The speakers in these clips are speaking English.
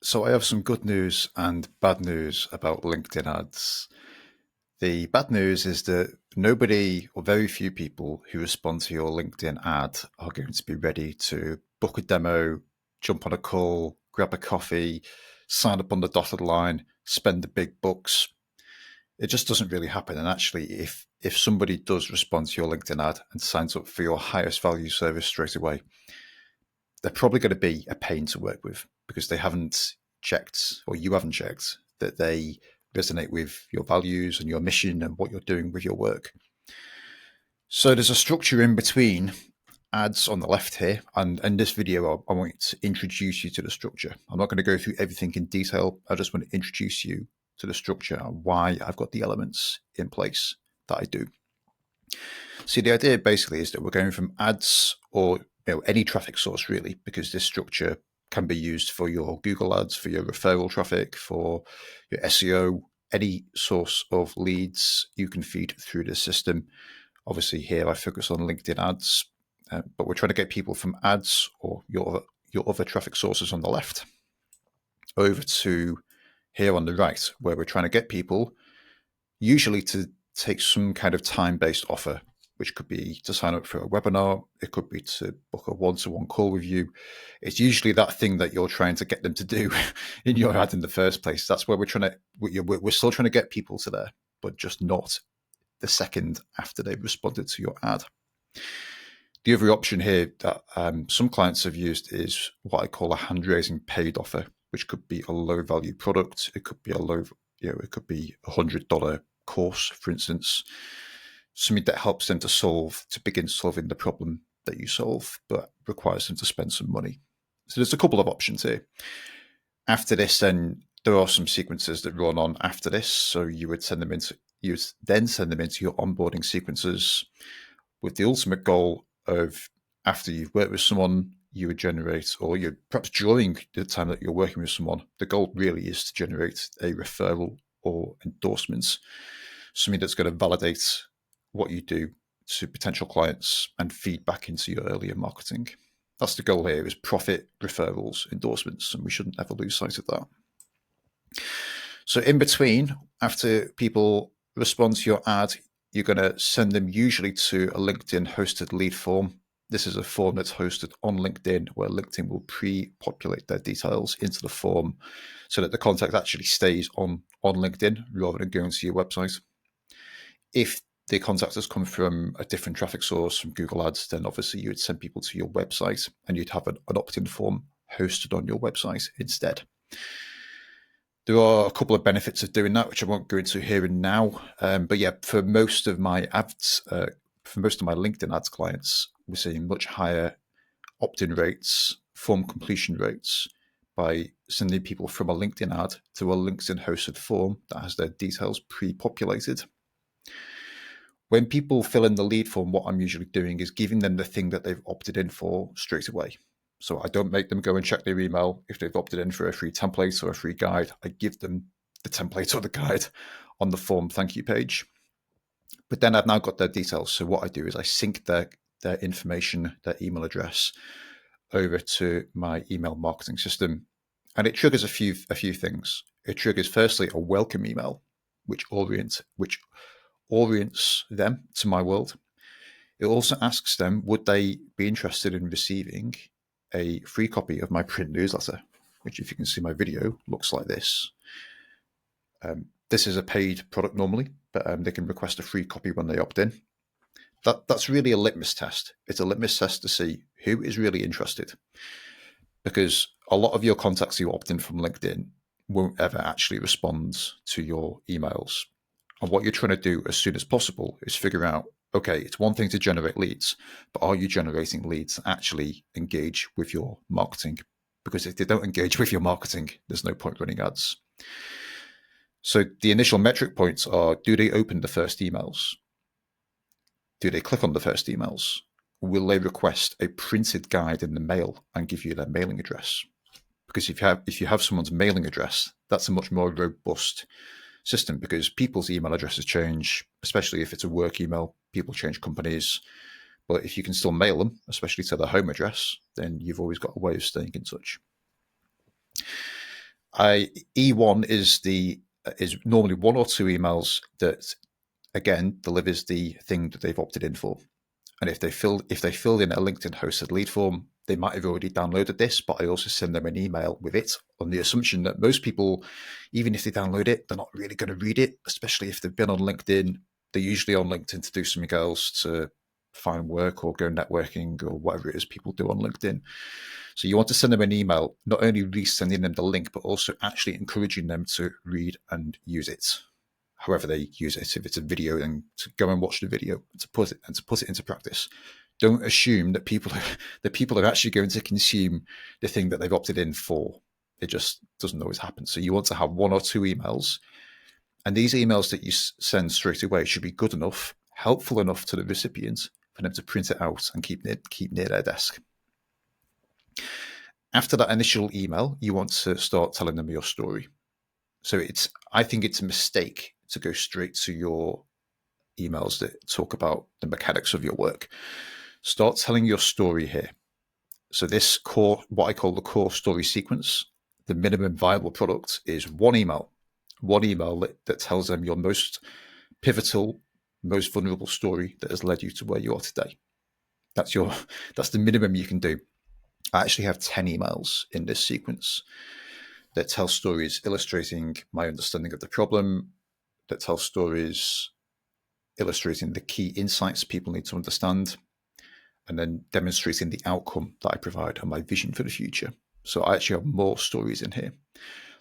So I have some good news and bad news about LinkedIn ads. The bad news is that nobody or very few people who respond to your LinkedIn ad are going to be ready to book a demo, jump on a call, grab a coffee, sign up on the dotted line, spend the big bucks. It just doesn't really happen. And actually, if somebody does respond to your LinkedIn ad and signs up for your highest value service straight away, they're probably going to be a pain to work with because they haven't checked, or you haven't checked, that they resonate with your values and your mission and what you're doing with your work. So there's a structure in between ads on the left here, and in this video I want to introduce you to the structure. I'm not going to go through everything in detail. I just want to introduce you to the structure and why I've got the elements in place that I do. See, the idea basically is that we're going from ads or any traffic source really, because this structure can be used for your Google ads, for your referral traffic, for your SEO, any source of leads you can feed through the system. Obviously here I focus on LinkedIn ads, but we're trying to get people from ads or your other traffic sources on the left over to here on the right, where we're trying to get people usually to take some kind of time-based offer, which could be to sign up for a webinar. It could be to book a one-to-one call with you. It's usually that thing that you're trying to get them to do in your ad in the first place. That's where we're still trying to get people to there, but just not the second after they've responded to your ad. The other option here that some clients have used is what I call a hand-raising paid offer, which could be a low-value product. It could be it could be $100 course, for instance, something that helps them to begin solving the problem that you solve, but requires them to spend some money. So there's a couple of options here. After this, then there are some sequences that run on after this. So you would then send them into your onboarding sequences with the ultimate goal of, after you've worked with someone, you would generate, or you perhaps during the time that you're working with someone, the goal really is to generate a referral or endorsements, something that's going to validate what you do to potential clients and feed back into your earlier marketing. That's the goal here, is profit, referrals, endorsements, and we shouldn't ever lose sight of that. So in between, after people respond to your ad, you're going to send them usually to a LinkedIn hosted lead form. This is a form that's hosted on LinkedIn, where LinkedIn will pre-populate their details into the form so that the contact actually stays on LinkedIn rather than going to your website. If the contact has come from a different traffic source, from Google Ads, then obviously you would send people to your website and you'd have an opt-in form hosted on your website instead. There are a couple of benefits of doing that, which I won't go into here and now. But yeah, for most of my ads, for most of my LinkedIn ads clients, we're seeing much higher opt-in rates, form completion rates, by sending people from a LinkedIn ad to a LinkedIn hosted form that has their details pre-populated. When people fill in the lead form, what I'm usually doing is giving them the thing that they've opted in for straight away. So I don't make them go and check their email. If they've opted in for a free template or a free guide, I give them the template or the guide on the form thank you page. But then I've now got their details. So what I do is I sync their information, their email address, over to my email marketing system. And it triggers a few things. It triggers firstly a welcome email, which orients them to my world. It also asks them, would they be interested in receiving a free copy of my print newsletter, which, if you can see my video, looks like this. This is a paid product normally, but they can request a free copy when they opt in. That's really a litmus test. It's a litmus test to see who is really interested, because a lot of your contacts who opt in from LinkedIn won't ever actually respond to your emails. And what you're trying to do as soon as possible is figure out, okay, it's one thing to generate leads, but are you generating leads that actually engage with your marketing? Because if they don't engage with your marketing, there's no point running ads. So the initial metric points are, do they open the first emails? Do they click on the first emails? Will they request a printed guide in the mail and give you their mailing address? Because if you have someone's mailing address, that's a much more robust system, because people's email addresses change, especially if it's a work email. People change companies. But if you can still mail them, especially to their home address, then you've always got a way of staying in touch. E1 is normally one or two emails that again delivers the thing that they've opted in for. And if they filled in a LinkedIn hosted lead form, they might have already downloaded this, but I also send them an email with it on the assumption that most people, even if they download it, they're not really going to read it, especially if they've been on LinkedIn. They're usually on LinkedIn to do something else, to find work or go networking or whatever it is people do on LinkedIn. So you want to send them an email, not only resending them the link, but also actually encouraging them to read and use it. However they use it. If it's a video, then to go and watch the video and to put it into practice. Don't assume that people are actually going to consume the thing that they've opted in for. It just doesn't always happen. So you want to have one or two emails, and these emails that you send straight away should be good enough, helpful enough to the recipient for them to print it out and keep near their desk. After that initial email, you want to start telling them your story. So I think it's a mistake to go straight to your emails that talk about the mechanics of your work. Start telling your story here. So this core, what I call the core story sequence, the minimum viable product is one email that tells them your most pivotal, most vulnerable story that has led you to where you are today. That's the minimum you can do. I actually have 10 emails in this sequence that tell stories illustrating my understanding of the problem, that tell stories illustrating the key insights people need to understand, and then demonstrating the outcome that I provide and my vision for the future. So I actually have more stories in here.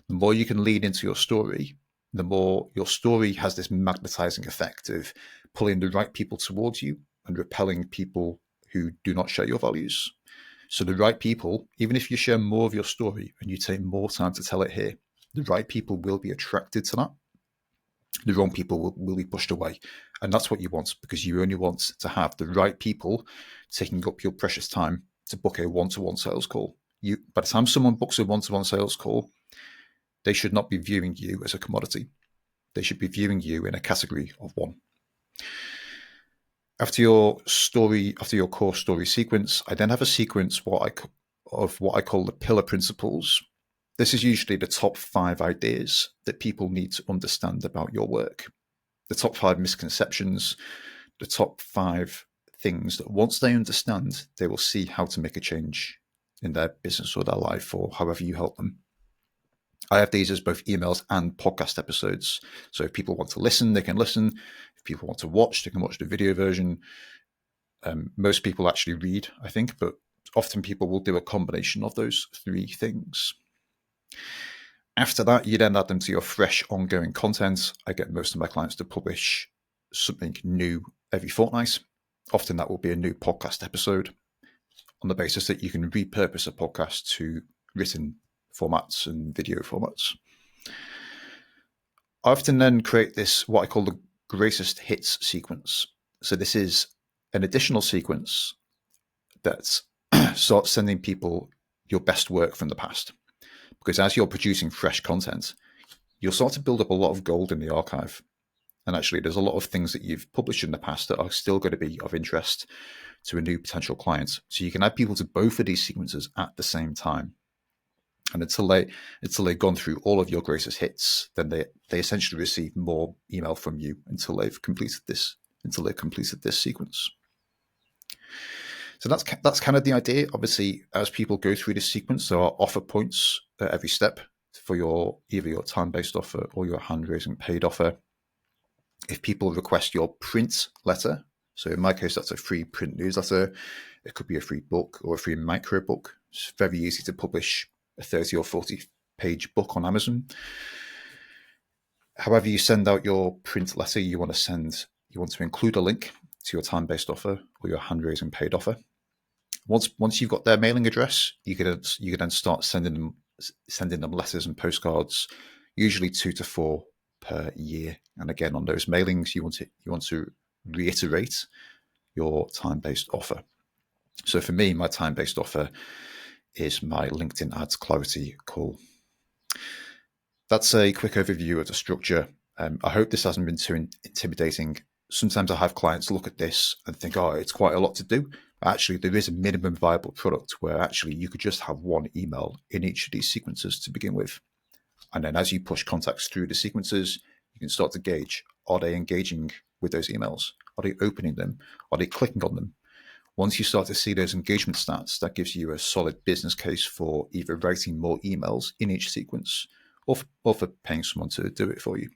The more you can lean into your story, the more your story has this magnetizing effect of pulling the right people towards you and repelling people who do not share your values. So the right people, even if you share more of your story and you take more time to tell it here, the right people will be attracted to that. The wrong people will be pushed away. And that's what you want, because you only want to have the right people taking up your precious time to book a one-to-one sales call. By the time someone books a one-to-one sales call, they should not be viewing you as a commodity. They should be viewing you in a category of one. After your core story sequence, I then have a sequence of what I call the pillar principles. This is usually the top 5 ideas that people need to understand about your work. The top 5 misconceptions, the top 5 things that once they understand, they will see how to make a change in their business or their life or however you help them. I have these as both emails and podcast episodes. So if people want to listen, they can listen. If people want to watch, they can watch the video version. Most people actually read, I think, but often people will do a combination of those 3 things. After that, you then add them to your fresh, ongoing content. I get most of my clients to publish something new every fortnight. Often that will be a new podcast episode on the basis that you can repurpose a podcast to written formats and video formats. I often then create this, what I call the greatest hits sequence. So this is an additional sequence that starts sending people your best work from the past. Because as you're producing fresh content, you'll start to build up a lot of gold in the archive. And actually, there's a lot of things that you've published in the past that are still going to be of interest to a new potential client. So you can add people to both of these sequences at the same time. And until they've gone through all of your greatest hits, then they essentially receive more email from you until they've completed this sequence. So that's kind of the idea. Obviously, as people go through this sequence, there are offer points at every step for either your time-based offer or your hand-raising paid offer. If people request your print letter, so in my case, that's a free print newsletter. It could be a free book or a free micro book. It's very easy to publish a 30 or 40 page book on Amazon. However you send out your print letter, you want to include a link to your time-based offer or your hand-raising paid offer. Once you've got their mailing address, you can then start sending them letters and postcards, usually 2 to 4 per year. And again, on those mailings, you want to reiterate your time-based offer. So for me, my time-based offer is my LinkedIn Ads Clarity call. That's a quick overview of the structure. I hope this hasn't been too intimidating. Sometimes I have clients look at this and think, oh, it's quite a lot to do. Actually, there is a minimum viable product where actually you could just have one email in each of these sequences to begin with. And then as you push contacts through the sequences, you can start to gauge, are they engaging with those emails? Are they opening them? Are they clicking on them? Once you start to see those engagement stats, that gives you a solid business case for either writing more emails in each sequence or for paying someone to do it for you.